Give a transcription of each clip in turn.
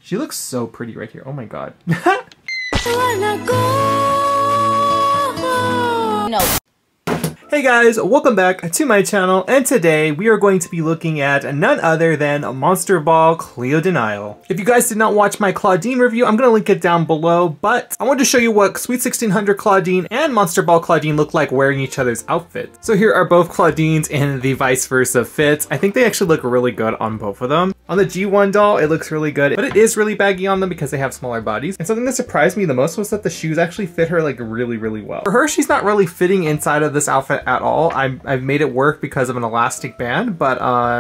She looks so pretty right here. Oh my god. No. Hey guys, welcome back to my channel, and today we are going to be looking at none other than Monster Ball Cleo de Nile. If you guys did not watch my Claudine review, I'm going to link it down below, but I wanted to show you what Sweet 1600 Claudine and Monster Ball Claudine look like wearing each other's outfits. So here are both Claudines in the vice versa fits. I think they actually look really good on both of them. On the G1 doll, it looks really good, but it is really baggy on them because they have smaller bodies. And something that surprised me the most was that the shoes actually fit her like really well. For her, she's not really fitting inside of this outfit at all. I've made it work because of an elastic band, but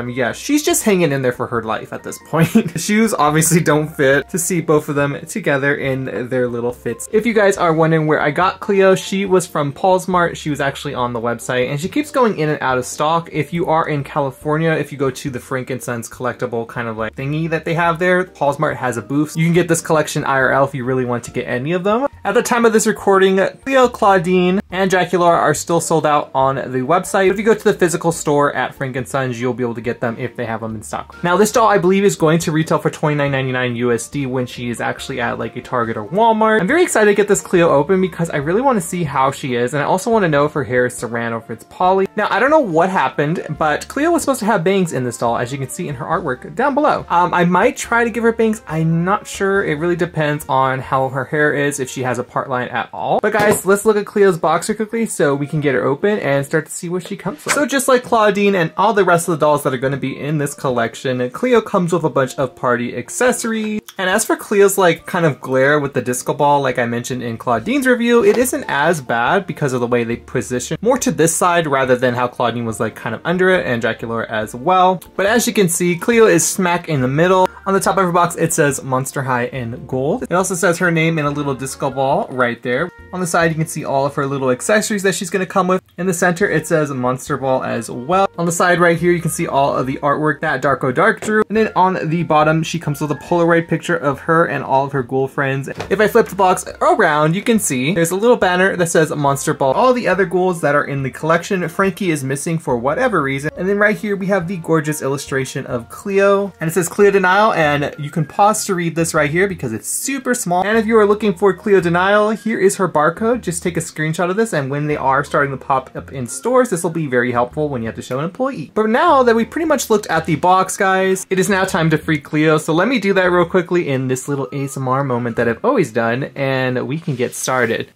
yeah, she's just hanging in there for her life at this point. The shoes obviously don't fit to see both of them together in their little fits. If you guys are wondering where I got Cleo, she was from Polsmart. She was actually on the website, and she keeps going in and out of stock. If you are in California, if you go to the Frankincense collectible kind of like thingy that they have there, Polsmart has a booth. You can get this collection IRL if you really want to get any of them. At the time of this recording, Cleo, Claudine, and Dracula are still sold out on the website. If you go to the physical store at Frankincense, you'll be able to get them if they have them in stock. Now, this doll I believe is going to retail for $29.99 USD when she is actually at like a Target or Walmart. I'm very excited to get this Cleo open because I really want to see how she is, and I also want to know if her hair is saran or if it's poly. Now, I don't know what happened, but Cleo was supposed to have bangs in this doll, as you can see in her artwork down below. I might try to give her bangs. I'm not sure. It really depends on how her hair is, if she has a part line at all. But guys, let's look at Cleo's boxer quickly so we can get her open and start to see what she comes with. So just like Claudine and all the rest of the dolls that are going to be in this collection, Cleo comes with a bunch of party accessories. And as for Cleo's like kind of glare with the disco ball, like I mentioned in Claudine's review, it isn't as bad because of the way they position more to this side rather than how Claudine was like kind of under it, and Dracula as well. But as you can see, Cleo is smack in the middle. On the top of her box, it says Monster High in gold. It also says her name in a little disco ball right there. On the side, you can see all of her little accessories that she's going to come with. In the center, it says Monster Ball as well. On the side right here, you can see all of the artwork that Darko Dark drew. And then on the bottom, she comes with a Polaroid picture of her and all of her ghoul friends. If I flip the box around, you can see there's a little banner that says Monster Ball. All the other ghouls that are in the collection, Frankie is missing for whatever reason. And then right here, we have the gorgeous illustration of Cleo. And it says Cleo de Nile, and you can pause to read this right here because it's super small. And if you are looking for Cleo de Nile, here is her barcode. Just take a screenshot of this, and when they are starting to pop up in stores, this will be very helpful when you have to show an employee. But now that we pretty much looked at the box, guys, it is now time to free Cleo. So let me do that real quickly in this little ASMR moment that I've always done, and we can get started.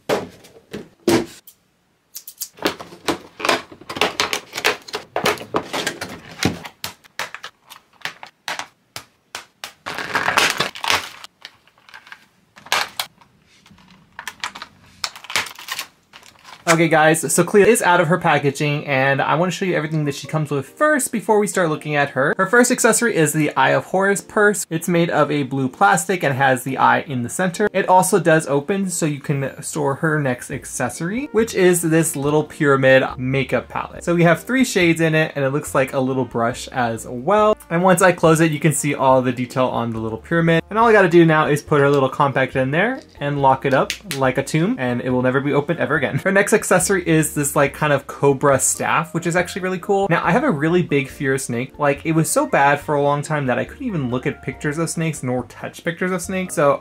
Okay guys, so Cleo is out of her packaging, and I want to show you everything that she comes with first before we start looking at her. Her first accessory is the Eye of Horus purse. It's made of a blue plastic and has the eye in the center. It also does open so you can store her next accessory, which is this little pyramid makeup palette. So we have 3 shades in it, and it looks like a little brush as well. And once I close it, you can see all the detail on the little pyramid. And all I gotta do now is put her little compact in there and lock it up like a tomb, and it will never be opened ever again. Her next accessory is this like kind of Cobra Staff, which is actually really cool. Now, I have a really big fear of snake. Like, it was so bad for a long time that I couldn't even look at pictures of snakes nor touch pictures of snakes. So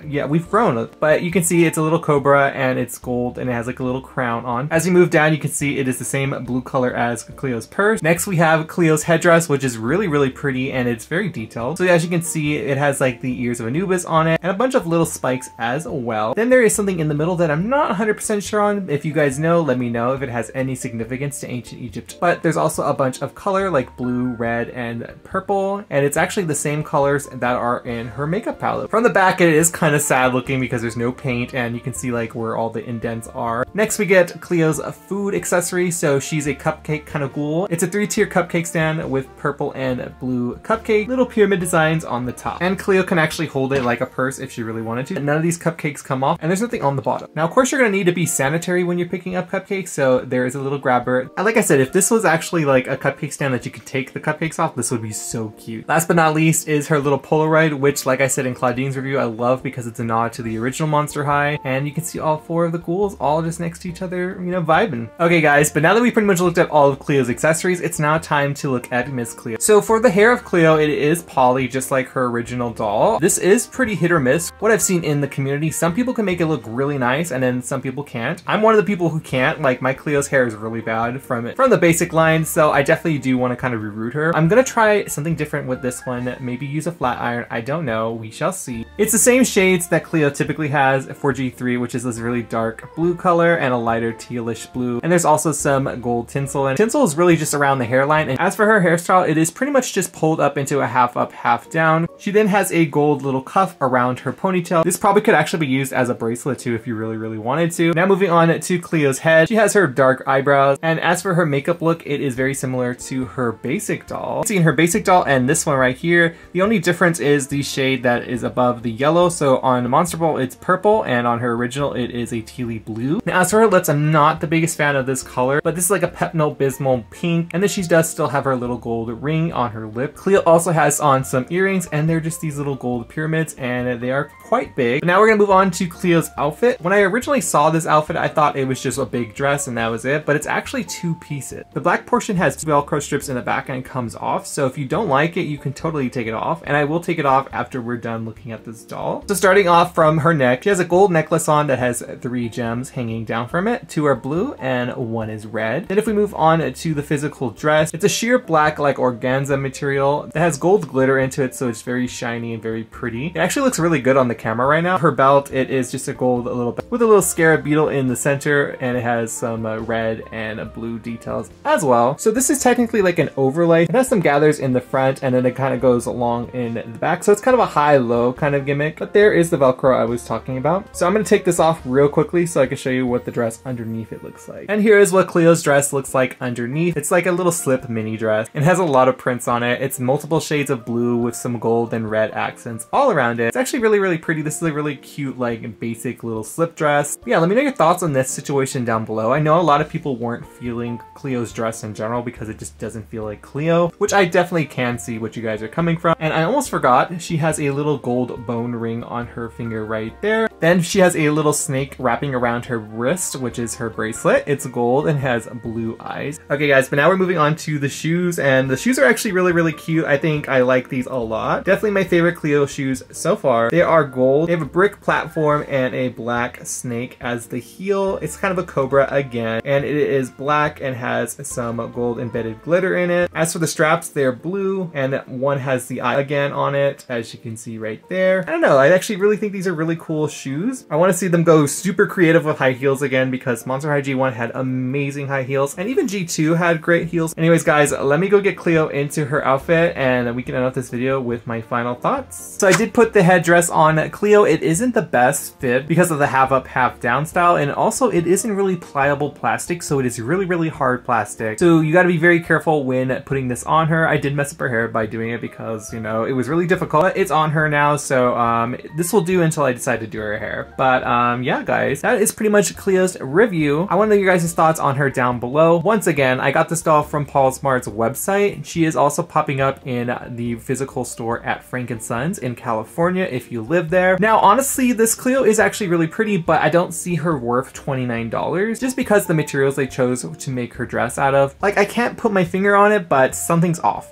yeah, we've grown. But you can see it's a little cobra, and it's gold, and it has like a little crown on. As you move down, you can see it is the same blue color as Cleo's purse. Next, we have Cleo's headdress, which is really pretty, and it's very detailed. So as you can see, it has like the ears of Anubis on it and a bunch of little spikes as well. Then there is something in the middle that I'm not 100% sure on. If you guys know, let me know if it has any significance to ancient Egypt. But there's also a bunch of color like blue, red, and purple, and it's actually the same colors that are in her makeup palette. From the back, it is kind of sad looking because there's no paint, and you can see like where all the indents are. Next, we get Cleo's food accessory. So she's a cupcake kind of ghoul. It's a 3-tier cupcake stand with purple and blue cupcake, little pyramid designs on the top. And Cleo can actually hold it like a purse if she really wanted to. None of these cupcakes come off, and there's nothing on the bottom. Now, of course, you're gonna need to be sanitary when you're picking up cupcakes, so there is a little grabber. And like I said, if this was actually like a cupcake stand that you could take the cupcakes off, this would be so cute. Last but not least is her little Polaroid, which, like I said in Claudine's review, I love because it's a nod to the original Monster High. And you can see all 4 of the ghouls all just next to each other, you know, vibing. Okay guys, but now that we pretty much looked at all of Cleo's accessories, it's now time to look at Miss Cleo. So for the hair of Cleo, it is poly, just like her original doll. This is pretty hit or miss. What I've seen in the community, some people can make it look really nice and then some people can't. I'm one of the people who can't. Like, my Cleo's hair is really bad from the basic line, so I definitely do want to kind of reroute her. I'm gonna try something different with this one, maybe use a flat iron, I don't know, we shall see. It's the same shades that Cleo typically has for G3, which is this really dark blue color and a lighter tealish blue, and there's also some gold tinsel, and tinsel is really just around the hairline. And as for her hairstyle, it is pretty much just pulled up into a half up, half down. She then has a gold little cuff around her ponytail. This probably could actually be used as a bracelet too if you really wanted to. Now moving on to Cleo's head, she has her dark eyebrows, and as for her makeup look, it is very similar to her basic doll. See, in her basic doll and this one right here, the only difference is the shade that is above the yellow. So on Monster Ball it's purple, and on her original it is a tealy blue. Now as for her lips, I'm not the biggest fan of this color, but this is like a Pepto-Bismol pink, and then she does still have her little gold ring on her lip. Cleo also has on some earrings, and they're just these little gold pyramids, and they are quite big. But now we're gonna move on to Cleo's outfit. When I originally saw this outfit, I thought it was just a big dress and that was it, but it's actually two pieces. The black portion has two Velcro strips in the back and it comes off, so if you don't like it, you can totally take it off, and I will take it off after we're done looking at this doll. So starting off from her neck, she has a gold necklace on that has 3 gems hanging down from it. 2 are blue and 1 is red. Then if we move on to the physical dress, it's a sheer black like organza material that has gold glitter into it, so it's very shiny and very pretty. It actually looks really good on the camera right now. Her belt, it is just a gold little belt with a little scarab beetle in the center, and it has some red and blue details as well. So this is technically like an overlay. It has some gathers in the front and then it kind of goes along in the back, so it's kind of a high-low kind of gimmick, but there is the Velcro I was talking about. So I'm going to take this off real quickly so I can show you what the dress underneath it looks like. And here is what Cleo's dress looks like underneath. It's like a little slip mini dress. It has a lot of prints on it. It's multiple shades of blue with some gold and red accents all around it. It's actually really pretty. This is a really cute, like, basic little slip dress. But yeah, let me know your thoughts on this situation down below. I know a lot of people weren't feeling Cleo's dress in general because it just doesn't feel like Cleo, which I definitely can see what you guys are coming from. And I almost forgot, she has a little gold bone ring on her finger right there. Then she has a little snake wrapping around her wrist, which is her bracelet. It's gold and has blue eyes. Okay guys, but now we're moving on to the shoes, and the shoes are actually really cute. I think I like these a lot. Definitely my favorite Cleo shoes so far. They are gold. They have a brick platform and a black snake as the heel. It's kind of a cobra again, and it is black and has some gold embedded glitter in it. As for the straps, they're blue, and one has the eye again on it, as you can see right there. I don't know, I actually really think these are really cool shoes. I want to see them go super creative with high heels again, because Monster High G1 had amazing high heels, and even G2 had great heels. Anyways guys, let me go get Cleo into her outfit, and we can end off this video with my final thoughts. So I did put the headdress on Cleo. It isn't the best fit because of the half up, half down style, and also it isn't really pliable plastic, so it is really hard plastic. So you got to be very careful when putting this on her. I did mess up her hair by doing it because, you know, it was really difficult. But it's on her now, so this will do until I decide to do her hair. But yeah guys, that is pretty much Cleo's review. I want to know your guys' thoughts on her down below. Once again, I got this doll from Paul Smart's website. She is also popping up in the physical store at Frank & Sons in California if you live there. Now honestly, this Cleo is actually really pretty, but I don't see her worth $29 just because the materials they chose to make her dress out of. Like, I can't put my finger on it, but something's off.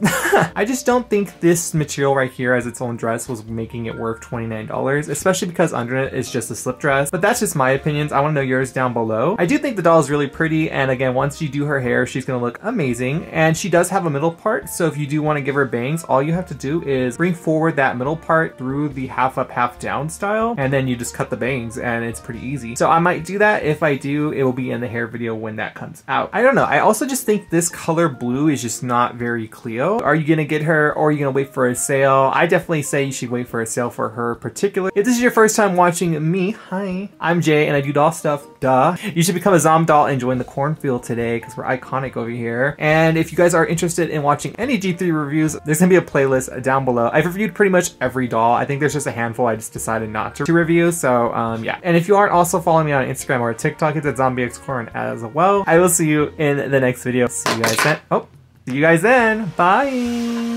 I just don't think this material right here as its own dress was making it worth $29, especially because under it is just a slip dress. But that's just my opinions. I want to know yours down below. I do think the doll is really pretty, and again, once you do her hair, she's gonna look amazing. And she does have a middle part, so if you do want to give her bangs, all you have to do is bring forward that middle part through the half up, half down style, and then you just cut the bangs, and it's pretty easy. So I might do that. If I do, it will be in the hair video when that comes out. I don't know. I also just think this color blue is just not very Cleo. Are you gonna get her, or are you gonna wait for a sale? I definitely say you should wait for a sale for her particular. If this is your first time watching me, hi, I'm Jay and I do doll stuff, duh. You should become a Zom doll and join the cornfield today because we're iconic over here. And if you guys are interested in watching any G3 reviews, there's gonna be a playlist down below. I've reviewed pretty much every doll. I think there's just a handful I just decided not to review, so yeah. And if you aren't also following me on Instagram or TikTok, it's at ZombieXCorn as well. I will see you in the next video. See you guys then. Oh, see you guys then. Bye.